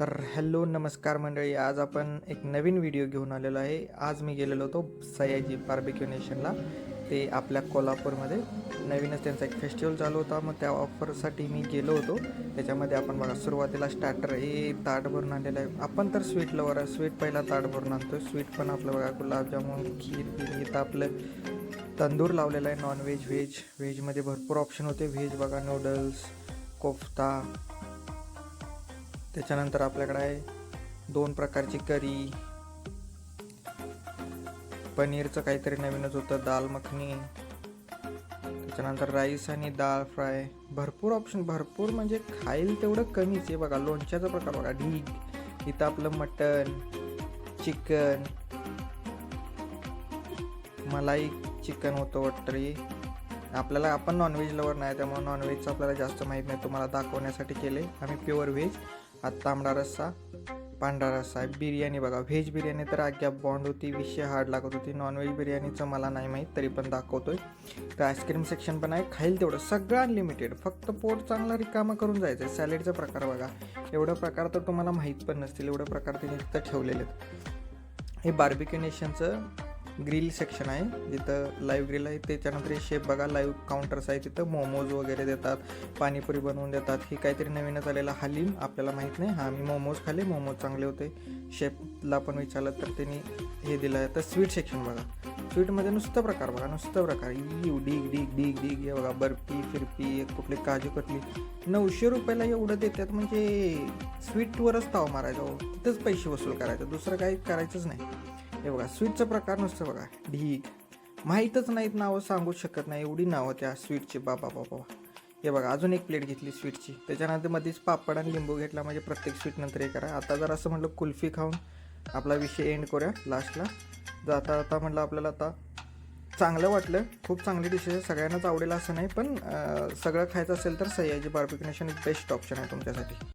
तर हॅलो नमस्कार मंडळी, आज आपण एक नवीन व्हिडिओ घेऊन आलेलो आहे. आज मी गेलेलो होतो सयाजी बार्बेक्यू नेशनला. ते आपल्या कोल्हापूरमध्ये नवीनच त्यांचा एक फेस्टिवल चालू होता, मग त्या ऑफरसाठी मी गेलो होतो. त्याच्यामध्ये आपण बघा सुरुवातीला स्टार्टर हे ताट भरून आणलेलं आहे. आपण तर स्वीट लवर आहे, स्वीट पहिला ताट भरून आणतो. स्वीट पण आपलं बघा गुलाबजामुन, खीर इथं आपलं तंदूर लावलेला आहे. नॉनव्हेज व्हेजमध्ये भरपूर ऑप्शन होते. व्हेज बघा नूडल्स, कोफ्ता, त्याच्यानंतर आपल्याकडे आहे 2 प्रकारची करी, पनीरचं काहीतरी नवीनच होतं, दाल मखनी, त्याच्यानंतर राईस आणि डाळ फ्राय. भरपूर ऑप्शन, भरपूर म्हणजे खाईल तेवढं कमीच आहे. बघा लोणच्याचा प्रकार बघा, ढीग, इथं आपलं मटन, चिकन, मलाई चिकन होतं वाटतं. आपण नॉनव्हेज लवर नाही, त्यामुळे नॉनव्हेजचं आपल्याला जास्त माहीत नाही, तुम्हाला दाखवण्यासाठी केले. आम्ही प्युअर व्हेज. आता तांबडा रस्सा, पांढरा रस्सा आहे. बिर्याणी बघा, व्हेज बिर्याणी तर आग्या बॉन्ड होती, विषय हार्ड लागत होती. नॉनव्हेज बिर्याणीचं मला नाही माहीत, तरी पण दाखवतोय. तर आईस्क्रीम सेक्शन पण आहे, खाईल तेवढं सगळं अनलिमिटेड, फक्त पोट चांगला रिकामा करून जायचं आहे. सॅलेडचा प्रकार बघा, एवढं प्रकार तर तुम्हाला माहीत पण नसतील, एवढं प्रकार त्यांनी तिथं ठेवलेले आहेत. हे बार्बेक्यू नेशनचं ग्रिल सेक्शन आहे, जिथं लाईव्ह ग्रिल आहे. त्याच्यानंतर शेफ बघा, लाईव्ह काउंटर्स आहे, तिथं मोमोज वगैरे देतात, पाणीपुरी बनवून देतात. हे काहीतरी नवीनच आलेलं हलीम, आपल्याला माहीत नाही. हां, मी मोमोज खाल्ले, मोमोज चांगले होते. शेफला पण विचारलं तर त्यांनी हे दिलं आहे. तर स्वीट सेक्शन बघा, स्वीटमध्ये नुसतं प्रकार बघा, नुसतं प्रकार, डीग डीग डीग डीग हे बघा, बर्फी फिरपी, कुठली काजू कतली. 900 रुपयाला एवढं देतात, म्हणजे स्वीटवरच ताव मारायचा हो, तिथंच पैसे वसूल करायचं, दुसरं काही करायचंच नाही. हे बघा स्वीटचं प्रकार नुसतं बघा, ढीग, माहीतच नाहीत, नावं सांगूच शकत नाही, एवढी नावं त्या स्वीटची, बाबा बाबा. हे बघा अजून एक प्लेट घेतली स्वीटची, त्याच्यानंतर मध्येच पापड आणि लिंबू घेतला, म्हणजे प्रत्येक स्वीट नंतर हे करा. आता जर असं म्हटलं कुल्फी खाऊन आपला विषय एंड करूया लास्टला. जाता जाता म्हटलं आपल्याला आता चांगलं वाटलं, खूप चांगली डिश आहे, सगळ्यांनाच आवडेल असं नाही, पण सगळं खायचं असेल तर सयाजी बार्बेक्यू नेशन एक बेस्ट ऑप्शन आहे तुमच्यासाठी.